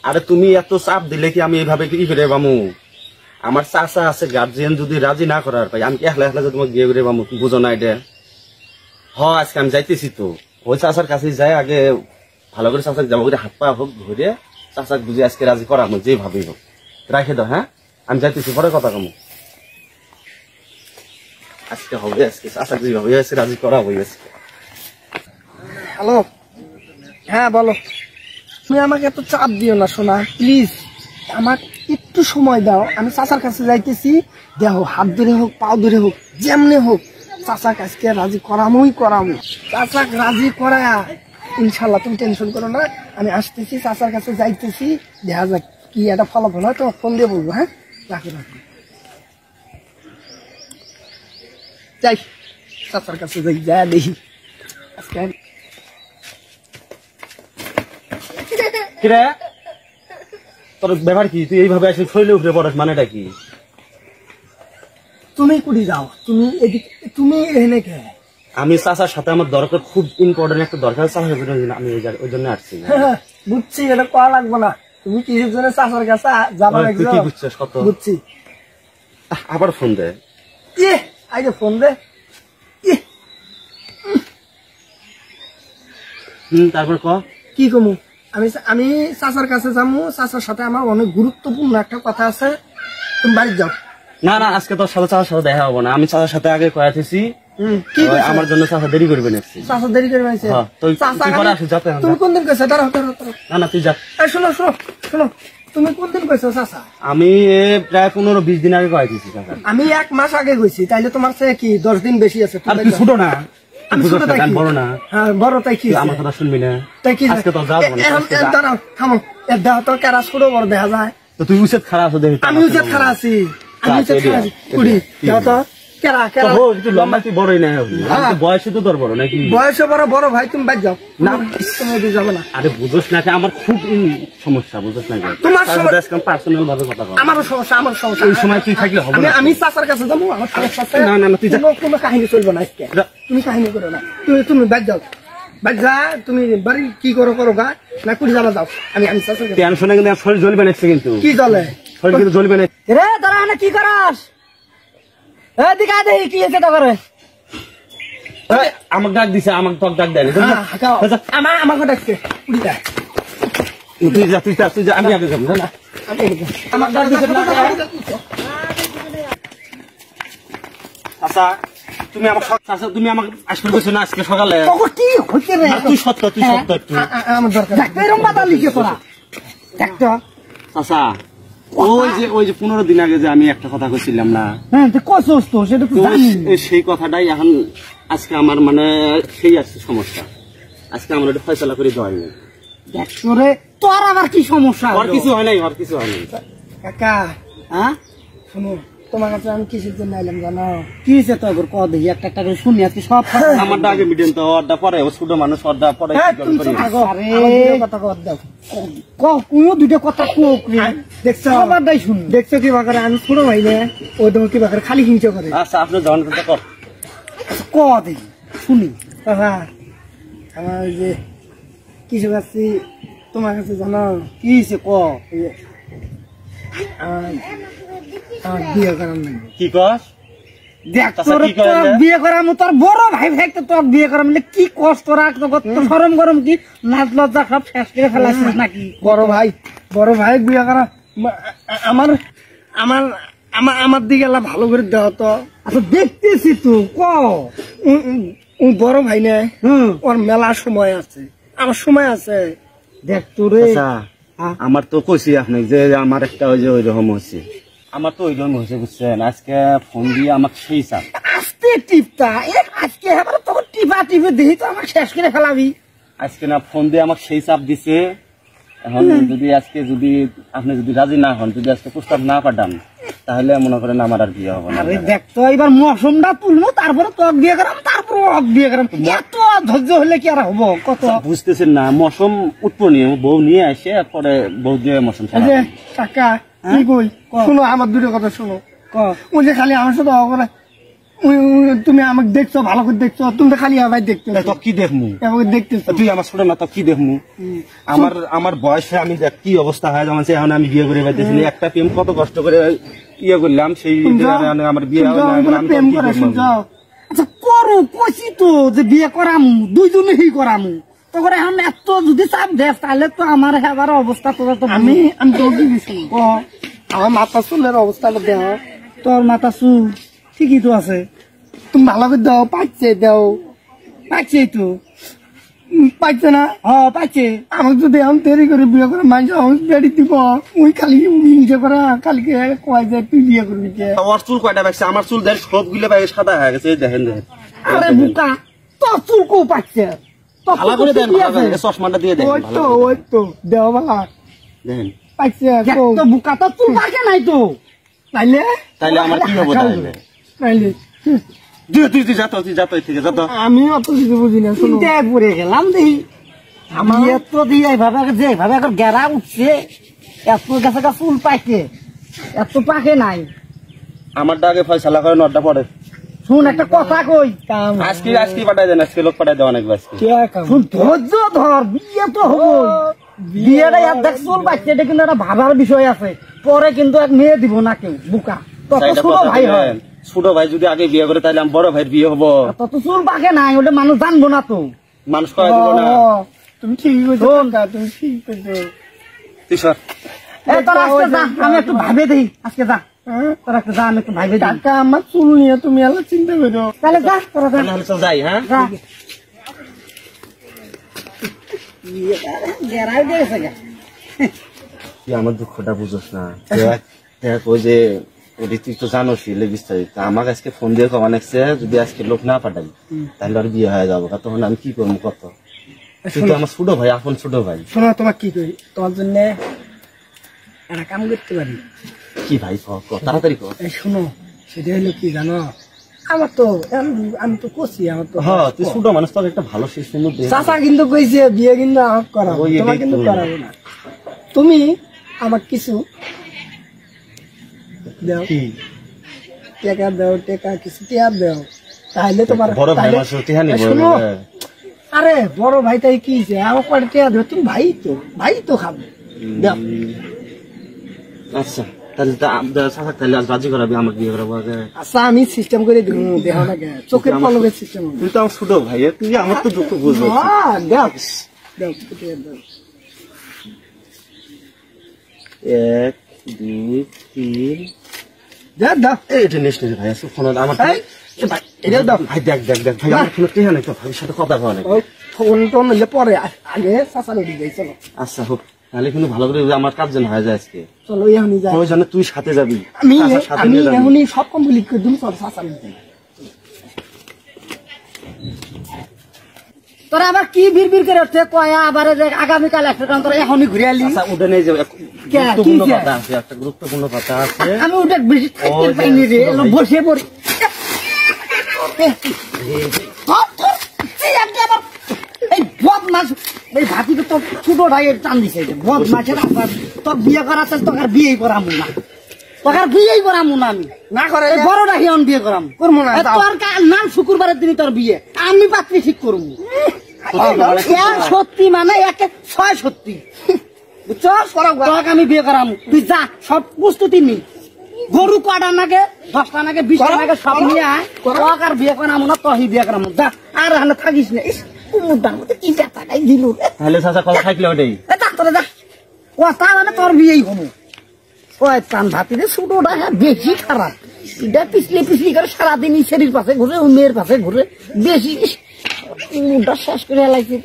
আরে তুমি এত চাপ দিলে কি আমি এইভাবে কি করে বামু? আমার চাচা আছে, গার্জিয়ান যদি রাজি না করার পাই আমি কি একলা একলা তোমাকে বিয়ে করে বামু? বুঝো না এটা? আজকে আমি যাইতেছি তো, ওই চাচার কাছে যাই আগে ভালো করে চাচাকে যাবো করে হাত পা হোক ধরে চাচাকে বুঝে আজকে রাজি করাবো যেভাবেই হোক। রাখে দাও। আমি যাইতেছি, পরে কথা কমু। আজকে হবে, আজকে চাচাকে যেভাবে আজকে রাজি করাবো। হ্যালো, হ্যাঁ বলো। তুমি আমাকে এত চাপ দিও না সোনা, প্লিজ। আমার একটু সময় দাও, আমি চাচার কাছে যাইতেছি। দেখো, হাত ধরে হোক পাও ধরে হোক যেমনে হোক চাচাকে আজকে রাজি করামই করামো। চাচাকে রাজি করায়া ইনশাল্লাহ, তুমি টেনশন করো না। আমি আসতেছি, চাচার কাছে যাইতেছি। দেখা যাক কি একটা ফলাফল হয়, তোমার ফোন দিয়ে বলবো। হ্যাঁ, রাখো রাখো। যাই চাচার কাছে যাই, যা দেখি আজকে। কিরে তোর ব্যাপার কি? তুই এইভাবে এসে শৈলে উঠে পড়াস, মানেটা কি? তুমি কুড়ি যাও, তুমি এদিকে, তুমি এনে কে? আমি চাচার সাথে আমার দরকার, খুব ইম্পর্টেন্ট একটা দরকার। চাচার আমি ওই জন্য আসছি। বুঝছি, এটা করা লাগবো না। তুমি কিসের জন্য চাচার কাছে যাবা? কি বুঝছিস? কত বুঝছি। আবার ফোন দে। আগে ফোন দে। তারপর ক কি কমু? আমি চাচার কাছে যাবো। চাচার সাথে আমার অনেক গুরুত্বপূর্ণ একটা কথা আছে। তুমি বাড়ি যাও। না না, আজকে তোর সাথে চাচার সাথে দেখা হবো না। আমি চাচার সাথে আগে কয়াতেছি, আমার জন্য চাচা দেরি করবে না। চাচা দেরি করবে? তুমি কোন দিন কইছো? না না, তুই যা। শোনো শোনো শোনো, তুমি কোন দিন কইছো চাচা? আমি প্রায় 15-20 দিন আগে কয়াতেছি চাচা। আমি 1 মাস আগে কইছি, তাইলে তোমার চেয়ে কি 10 দিন বেশি আছে। তুই ছোট না, বড় না? হ্যাঁ বড়, তাই কি? আমার কথা শুনবি না? তাই কি? আজকে তো দাঁড়াও, থামো। দেহ তো কেরা ছোট বড় দেখা যায়। তো তুই উচিত খারাপ আছো? দেখি আমি উচিত খারাপ আছি। লম্বা তুই বড়ই না, বয়সে তো তোর বড় নাকি? বয়সে বড়, বড় ভাই তুমি বাদ যাও না, তুমি যাবে না। আরে বুঝোস না, আমার খুব সমস্যা, বুঝোস না? তোমার পার্সোনাল ভাবে কথা বল। আমারও সমস্যা, আমার সমস্যা। ওই সময় তুই থাকলে হবে না। আমি চাচার কাছে যাবো, আমার সমস্যা। না না, তুই কোনো কাহিনী চলবে না আজকে। তুমি কাহিনী করো না, তুমি বাদ যাও। বাদ যা, তুমি বাড়ি কি করো করো গা, না কুড়ি যাবা যাও। আমি চাচার কাছে টেনশনে কিন্তু শরীর জ্বলবে না। কিন্তু কি জ্বলে? শরীর কিন্তু জ্বলবে না রে। তারা না কি করাস? এদিকে দেখি কি হয়েছে। তারপরে আমাকে ডাক দিছে, আমাকে তোর ডাক দেয়। আমাকে ডাকছে। তুই যা, তুই যা, তুই যা, আমি আগে যাবো। না আমাকে ডাক দিছে। আচ্ছা, তুমি আমাকে আসতে বলছো না আজকে সকালে? কি হচ্ছে রে? তুই সত্য, তুই সত্য একটু। আমার দরকার এরকম বাধা লিখে পড়া। আচ্ছা, ওই যে 15 দিন আগে যে আমি একটা কথা কইছিলাম না, সেই কথাটাই এখন আজকে আমার মানে সেই আছে সমস্যা। আজকে আমরা এটা ফয়সালা করে দেওয়া হয়নি। তোর আবার কি সমস্যা? আর কিছু হয় নাই, আর কিছু হয় নাই। কাকা, হ্যাঁ শোনো, তোমার কাছে আমি কিসের জন্য আইলাম জানো? কি হয়েছে তো? ক দেখি, একটা একটা করে শুনি আজকে সব। আমারটা আগে মিডিয়াম তো, ওরটা পরে, ও ছোট মানুষ, ওরটা পরে। দুটো কথা দেখছো? আবারটাই শুন। দেখছো কি বাকারে? আমি ছোট ভাই না, ও তোমার কি বাকারে খালি হিংসা করে। আচ্ছা, আপনি জন কর ক দেখি শুনি। আমার ওই যে কিছু কাছে তোমার কাছে জানো কি হয়েছে? ক বিয়ে করার নাই। কি কস? দেখ, তোর বিয়ে করার মতো তোর বড় ভাই থাকতে তোর বিয়ে করার মানে কি কষ্ট রাখ, সরম গরম কি লাজ লজ্জা সব শেষ করে ফেলাছিস নাকি? বড় ভাই বিয়ে করা আমার আমার আমার দিকে এলা ভালো করে দেওয়া তো। আচ্ছা দেখতেছি তো, ক বড় ভাই না, ওর মেলা সময় আছে, আমার সময় আছে। দেখ তোরে, আমার তো কইছি আপনি যে আমার একটা ওই যে ওই রকম হয়েছে, আমার তো ওই রকম হয়েছে, বুঝছেন? আজকে ফোন দিয়ে আমাকে সেই চাপ। আস্তে টিপতা আজকে এবার তোর টিপা টিপে দিই তো আমাকে শেষ করে ফেলাবি। আজকে না ফোন দিয়ে আমাকে সেই চাপ দিছে। এখন যদি আজকে যদি আপনি যদি রাজি না হন, যদি আজকে প্রস্তাব না পাঠান, তাহলে মনে করেন আমার আর বিয়ে হবে না। আরে দেখ তো, এবার মৌসুমটা তুলবো, তারপরে তোর বিয়ে করাম, তারপরে বিয়ে করাম। এত ধৈর্য হলে কি আর হবো? কত বুঝতেছেন না, মৌসুম উঠবো নিয়ে বউ নিয়ে আসে, পরে বউ দিয়ে মৌসুম। কাকা কি কই, শোনো আমার দুটো কথা শোনো। ও যে খালি আমার সাথে তুমি আমাকে দেখছো ভালো করে দেখছো, তুমি তো খালি ভাই দেখছো। তো কি দেখমু আমাকে দেখতেছো তুই আমার ছোট না, তো কি দেখমু? আমার বয়সে আমি দেখ কি অবস্থা হয় যেমন এখন আমি বিয়ে করে পাইতেছি না। একটা প্রেম কত কষ্ট করে ইয়ে করলাম, সেই আমার বিয়ে প্রেম করে শুনছো। আচ্ছা করো কইছি তো যে বিয়ে করামু, দুইজনেই করামু। তখন এখন এত যদি চাপ দেস তাহলে তো আমার হেবার অবস্থা তোরা তো আমি তো কি দিছি আমার মাথা চুলের অবস্থাটা দেহ। তোর মাথা চুল ঠিকই তো আছে, তুমি ভালো করে দাও। পাচ্ছে দাও, পাচ্ছে তো পাচ্ছে না? হ্যাঁ পাচ্ছে। আমাকে যদি এখন দেরি করে বিয়ে করে মানুষ বেড়ি দিব, ওই খালি হিংসা করা কালকে কয় যে তুই বিয়ে করবি। ওর চুল কয়টা পাইছে? আমার চুল দেখ সব গুলো সাদা হয়ে গেছে, দেখেন দেখেন। আরে বুকা তোর চুল কো পাচ্ছে? ভালো করে দেন, চশমাটা দিয়ে দেন। ওই তো দেওয়া বালা দেখেন পাইছে তো বুকা তো চুল পাকে নাই তো। তাইলে আমার কি হবো? তাইলে তুই যাতো থেকে যাতো। আমি অত কিছু বুঝি না, চিন্তায় পড়ে গেলাম। দেখি আমার এত দিয়ে এইভাবে যেভাবে এখন গেরা উঠছে, এত গাছে গাছ চুল পাকে, এত পাকে নাই। আমারটা আগে ফয়সালা করে নটা পরে। শুন একটা কথা কই, আজকে পাঠাই দেন, আজকে লোক পাঠাই দেওয়া অনেক বাজকে। শুন ধৈর্য ধর, বিয়ে তো হবো। বিয়েটা দেখ চুল পাচ্ছে, এটা কিন্তু একটা ভাবার বিষয় আছে। পরে কিন্তু এক মেয়ে দিব না কেউ, বুকা। তত ছোট ভাই হয়, ছোট ভাই যদি আগে বিয়ে করে তাহলে আমার বড় ভাইয়ের বিয়ে হবো। তত চুল পাকে নাই, ওটা মানুষ জানবো না তো। মানুষ কয়ে দিব না। তুমি ঠিক বলছো, তুমি ঠিক বলছো। তুই সর, তোরা আজকে যা, আমি একটু ভাবে দিই। আজকে যা, তোরা একটু যা, আমি একটু ভাবে দিই। টাকা আমার চুল নিয়ে তুমি আলাদা চিন্তা করো। তাহলে যা, তোরা যা। যাই। হ্যাঁ তুই আমার দুঃখটা বুঝোস না। দেখ ওই যে তুই তো জানোসই বিস্তারিত। আমাকে আজকে ফোন দিয়ে কমান লাগছে যদি আজকে লোক না পাঠাই তাহলে আর বিয়ে হয়ে যাবো। তখন আমি কি করবো কত? তুই তো আমার ছোট ভাই, আপন ছোট ভাই। শোনো তোমার কি করি, তোমার জন্য একটা কাম করতে পারি। কি ভাই তাড়াতাড়ি কর। শোনো সেটা হলো কি জানো, আমার তো আমি তো করছি, আমার তো হ্যাঁ তুই ছোট মানুষ, তোর একটা ভালো সিস্টেম চাচা কিন্তু কইছে বিয়ে কিন্তু আমার করাবো, তোমার কিন্তু করাবো না। তুমি আমার কিছু দাও, টাকা দাও, টাকা কিছু টিয়া দাও, তাহলে তোমার শোনো। আরে বড় ভাই তাই কি আমার পরে টিয়া দেবে, তুমি ভাই তো খাবে দাও। আচ্ছা তাহলে রাজি করাবি আমার বিয়ে করাবো আগে। আচ্ছা আমি সিস্টেম করে দিব, দেহ লাগে চোখের পলকের সিস্টেম। তুই তো আমার ছোট ভাই, তুই আমার তো দুঃখ বুঝবো। দাও 1 2 3 দাও এটা নিস ভাই। আজকে ফোন আমার এটা দাও ভাই। দেখ ভাই আমার ফোন টেহা নাই তো, ভাইয়ের সাথে কথা বলা নাই। ফোন টোন নিলে পরে, আগে চাচা নিয়ে যাই। চলো আচ্ছা হোক, তাহলে কিন্তু ভালো করে আমার কাজ যেন হয়ে যায় আজকে। চলো এখনই যাই। ওই জন্য তুই সাথে যাবি, আমি এখনই সব কমপ্লিট করে দিন। চল চাচা নিয়ে যাই। তোরা আবার কি বিড়বিড় করে উঠছে কয়া আবার আগামীকাল একটা তোরা এখনই ঘুরে আলি। আচ্ছা উঠে নিয়ে যাবে, গুরুত্বপূর্ণ কথা আছে, একটা গুরুত্বপূর্ণ কথা আছে। আমি ওটা বেশি থাকতে পাইনি রে, বসে পড়ি। এই বদমাস, এই ভাতি তো তোর ছোট ভাইয়ের টান দিছে। বদমাসের আবার তোর বিয়ে করা আছে, তোর বিয়েই করামু না, তোর বিয়েই করামু না। আমি না করে বড় রাখি আমি বিয়ে করাম করবো না। তোর নাম শুক্রবারের দিনই তোর বিয়ে, আমি পাত্রী ঠিক করবো। সত্যি মানে 6 সত্যি, বুঝছস? আমি বিয়ে করাম, তুই যা সব প্রস্তুতি নি। গরু কটা নাগে 10টা নাগে 20টা নাগে সব নিয়ে আয়। আর বিয়ে করাম না, তহি বিয়ে করাম। যা আর এখানে থাকিস না। কুমুরটার মধ্যে কি টাকাই দিল। তাহলে চাচা কথা থাকলে ওটাই তোরা যা, কথা মানে তোর বিয়েই হবো। কয় টান ভাতিরে ছোটটা বেশি খারাপ। এটা পিছলি করে সারাদিন শরীর পাশে ঘুরে, মেয়ের পাশে ঘুরে, বেশি মুখটা শেষ করে লাগছে।